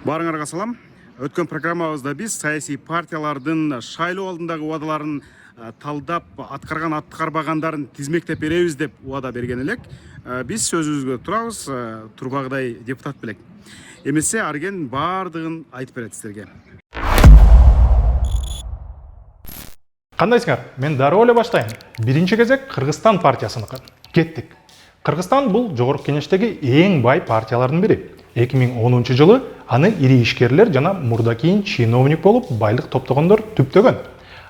Барыңарға салам. Өткен программабызда біз саяси партиялардың шайлоо алдындағы уадаларын талдап, атқарған атқарбагандарын тизмектеп беребиз деп уада берген элек. Біз сөзүбүзгө турабыз, турбагыдай депутат белек. Эмесе арген бардығын айтып берет сіздерге. Кандайсыңар? Мен дароо эле баштайм. Биринчи кезек Кыргызстан партиясыныкы. Кеттик. Кыргызстан бул жогорку кеңештеги эң бай партиялардын бири. 2010 жылы аны ири ишкерлер жана мурда кийин чиновник болуп байлык топтогондор түптөгөн.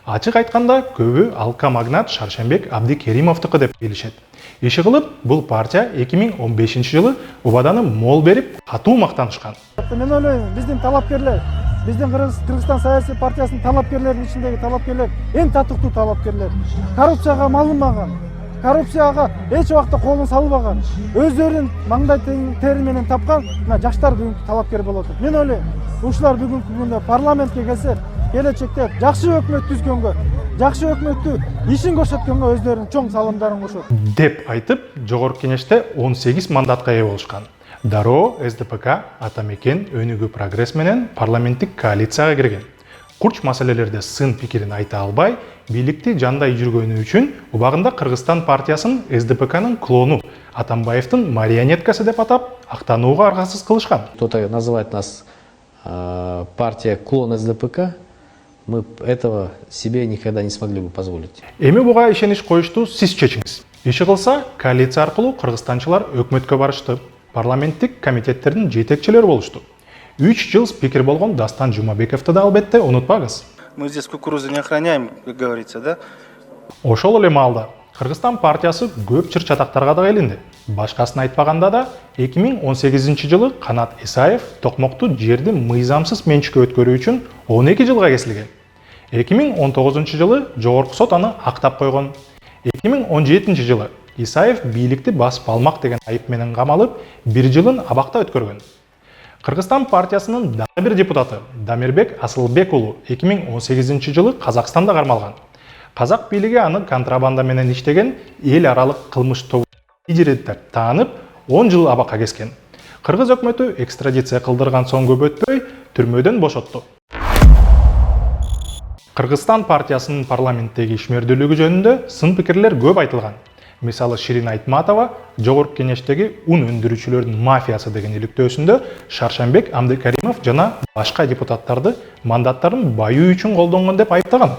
Ачык айтканда көбү алка магнат Шаршембек Абдикеримовдуку деп билишет. Иши кылып бул партия 2015 жылы убаданы мол берип, катуу мактанышкан. Мен ойлойм, биздин талапкерлер, биздин Кыргызстан саясий партиясынын талапкерлеринин ичиндеги талапкерлер эң татыктуу талапкерлер. Коррупцияга малынбаган, коррупцияга эч убакта колун салбаган, өздөрүнүн маңдай тери менен тапкан жаштар бүгүнкү талапкер болот. Мен ойлойм, ушулар бүгүнкү күндө парламентке келсе, келечекте жакшы өкмөт түзгөнгө, жакшы өкмөттү ишин көрсөткөнгө өздөрүнүн чоң салымдарын кошот. Деп айтып, жогорку кеңеште 18 мандатка ээ болушкан. Дароо, СДПК, Атамекен, Өнүгүү Прогресс менен парламенттик коалицияга кирген. Курч маселелерде сын пикирин айта албай, бийликти жандай жүргөнү үчүн убагында Кыргызстан партиясын СДПКнын клону Атамбаевдин марионеткасы деп атап, актанууга аргасыз кылышкан. Кто-то называет нас партия клон СДПК. Мы этого себе никогда не смогли бы позволить. Эми буга ишенич коюшту сиз чечиңиз. Иши кылса, коалиция аркылуу кыргызстанчылар өкмөткө барышты. Парламенттик комитеттердин жетекчилери болушту. 3 жыл спикер болгон Дастан Жумабековду да албетте унутпаңыз. Мы здесь кукурузу не охраняем, как говорится, да? Ошол эле маалда Кыргызстан партиясы көп чыр-чатактарга да келинди. Башкасын айтпаганда да 2018 жылы Канат Исаев токмокту жерди мыйзамсыз менчикке өткөрүү үчүн 12 жылга кесилген. 2019 жылы жогорку сот аны актап койгон. 2017 жылы Исаев бийликти басып алмак деген айып менен камалып, 1 жылын абакта өткөргөн. Кыргызстан партиясынын дагы бир депутаты Дамирбек Асылбек уулу 2018 жылы Казакстанда кармалган. Казак бийлиги аны контрабанда менен иштеген эл аралык кылмыш тобу лидери деп таанып, 10 жыл абакка кескен. Кыргыз өкмөтү экстрадиция кылдырган соң көп өтпөй түрмөдөн бошотту. Кыргызстан партиясынын парламенттеги ишмердүүлүгү жөнүндө сын пикирлер көп айтылган. Мисалы Ширин Айтматова жогорку кеңештеги ун өндүрүүчүлөрдүн мафиясы деген иликтөөсүндө Шаршембек Абдикеримов жана башка депутаттарды мандаттарын баюу үчүн колдонгон деп айыптаган.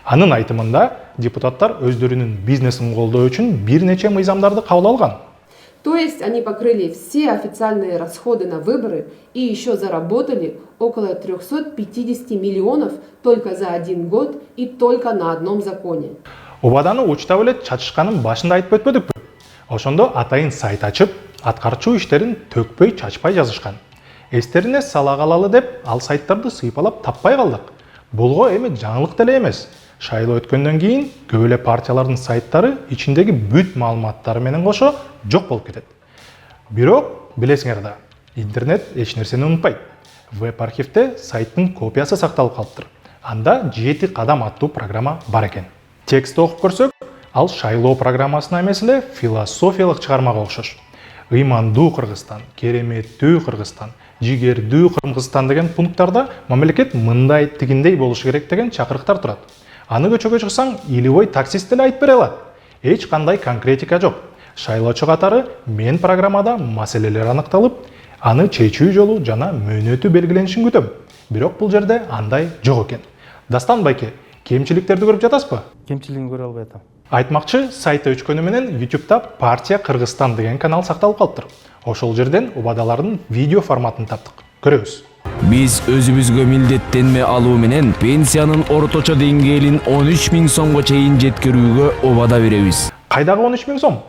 Анын айтымында депутаттар өздөрүнүн бизнесин колдоо үчүн бир нече мыйзамдарды кабыл алган. То есть они покрыли все официальные расходы на выборы и еще заработали около 350 миллионов только за 1 год и только на одном законе. Убаданы учтап эле чачышканын башында айтып өтпөдүкпү? Ошондо атайын сайт ачып, аткарчу иштерин төкпөй чачпай жазышкан. Эстерине сала калалы деп, ал сайттарды сыйпалап таппай калдык. Булго эми жаңылык деле эмес. Шайлоо өткөндөн кийин көп эле партиялардын сайттары ичиндеги бүт маалыматтары менен кошо жок болуп кетет. Бирок билесиңер да, интернет эч нерсени унутпайт. Веб-архивде сайттын копиясы сакталып калыптыр. Анда 7 кадам аттуу программа бар экен. Текстти окуп көрсөк, ал шайлоо программасына эмес эле философиялык чыгармага окшош. Ыймандуу Кыргызстан, кереметтүү Кыргызстан, жигердүү Кыргызстан деген пункттарда мамлекет мындай тигиндей болушу керек деген чакырыктар турат. Аны көчөгө чыксаң, илибой таксист эле айтып бере алат. Эч кандай конкретика жок. Шайлоочу катары мен программада маселелер аныкталып, аны чечүү жолу жана мөөнөтү белгиленишин күтөм. Бирок бул жерде андай жок экен. Дастан байке, кемчиликтерди көрүп жатасызбы? Кемчилигин көрө албай атам. Айтмакчы, сайты өчкөнү менен YouTube'да Партия Кыргызстан деген канал сакталып калыптыр. Ошол жерден убадалардын видео форматын таптык. Көрөбүз. Биз өзүбүзгө милдеттенме алуу менен пенсиянын орточо деңгээлин 13 000 сомго чейин жеткирүүгө убада беребиз. Кайдагы 13 000 сом?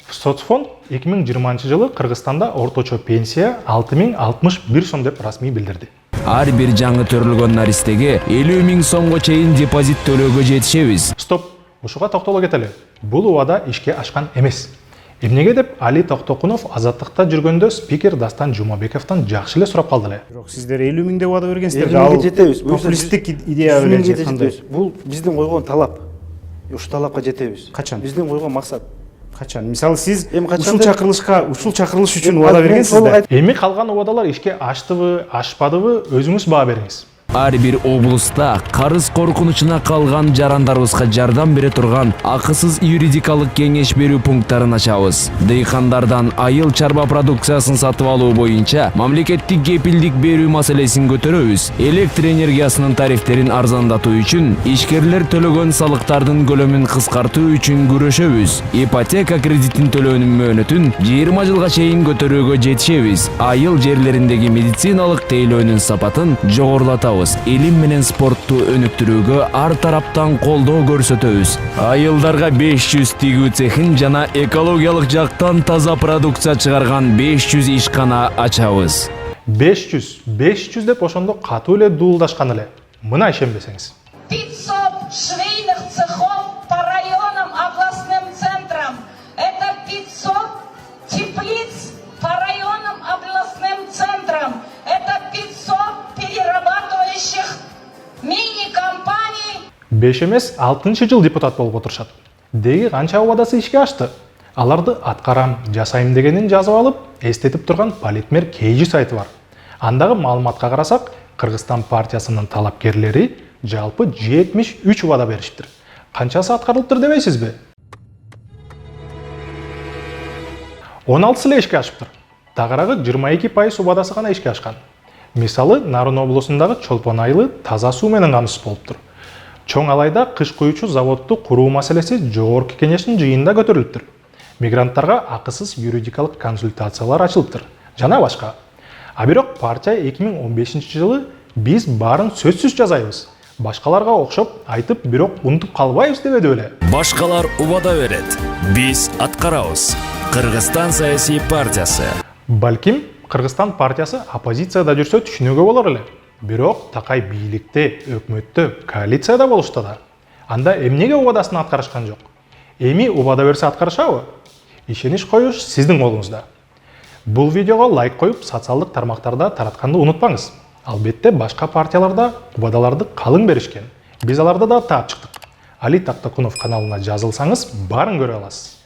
Соцфонд 2020 жылы Кыргызстанда орточо пенсия 6061 сом деп расмий билдирди. Ар бир жаңы төрүлгөн наристеге 50 000 сомго чейин депозит төлөөгө жетишебиз. Стоп, ушуга токтоло кетели. Бул убада ишке ашкан эмес. Эмнеге деп Али Токтокунов азаттыкта жүргөндө спикер Дастан Жумабековдон жакшы эле сурап калды эле. Бирок сиздер 50 000 деп убада бергенсиздер. 50 000 жетебиз. Популисттик идея беле жеткандай. Бул биздин койгон талап. Ушу талапка жетебиз. Качан? Биздин койгон максат Качан? Мисалы сиз Эми качан ушул деп- чакырылыш үчүн убада бергенсиз да. Эми калган убадалар ишке аштыбы, ашпадыбы өзүңүз баа бериңиз. Ар бир облуста карыз коркунучуна калган жарандарыбызга жардам бере турган акысыз юридикалык кеңеш берүү пункттарын ачабыз. Дыйкандардан айыл чарба продукциясын сатып алуу боюнча мамлекеттик кепилдик берүү маселесин көтөрөбүз. Электр энергиясынын тарифтерин арзандатуу үчүн, ишкерлер төлөгөн салыктардын көлөмүн кыскартуу үчүн күрөшөбүз. Ипотека кредитин төлөөнүн мөөнөтүн 20 жылга чейин көтөрүүгө жетишебиз. Айыл жерлериндеги медициналык тейлөөнүн сапатын жогорулатабыз. Илим менен спортту өнүктүрүүгө ар тараптан колдоо көрсөтөбүз. Айылдарга 500 тигүү цехин жана экологиялык жактан таза продукция чыгарган 500 ишкана ачабыз. 500 деп ошондо катуу эле дуулдашкан эле. Мына ишенбесеңиз. 500 швейных цехов по районам, областным центрам. Это 500 теплиц по районам, областным центрам. Это 500 перерабатывающих мини-компаний. 5 эмес 6 жыл депутат болуп отурушат. Деги канча убадасы ишке ашты? Аларды аткарам, жасайм дегенин жазып алып, эстетип турган Политмер KG сайты бар. Андагы маалыматка карасак, Кыргызстан партиясынын талапкерлери жалпы 73 убада беришиптир. Канчасы аткарылыптыр дебейсизби? 16 эле ишке ашыптыр. Тагыраагы 22% убадасы гана ишке ашкан. Мисалы, Нарын облусундагы Чолпон айылы таза суу менен камсыз болуптур. Чоң Алайда кыш куючу заводду куруу маселеси жогорку кеңештин жыйынында көтөрүлүптүр. Мигранттарга акысыз юридикалык консультациялар ачылыптыр жана башка. А бирок партия 2015 жылы биз баарын сөзсүз жазайбыз. Башкаларга окшоп айтып, бирок унутуп калбайбыз дебеди беле. Башкалар убада берет. Биз аткарабыз. Кыргызстан саясий партиясы. Балким Кыргызстан партиясы оппозицияда жүрсө түшүнүүгө болор эле. Бирок такай бийликте, өкмөттө, коалицияда болушта да. Анда эмнеге убадасын аткарышкан жок? Эми убада берсе аткарышабы? Ишенич коюш сиздин колуңузда. Бул видеого лайк коюп, социалдык тармактарда таратканды унутпаңыз. Албетте башка партияларда убадаларды калың беришкен. Биз аларды да таап чыктык. Али Тактакунов каналына жазылсаңыз, баарын көрө аласыз.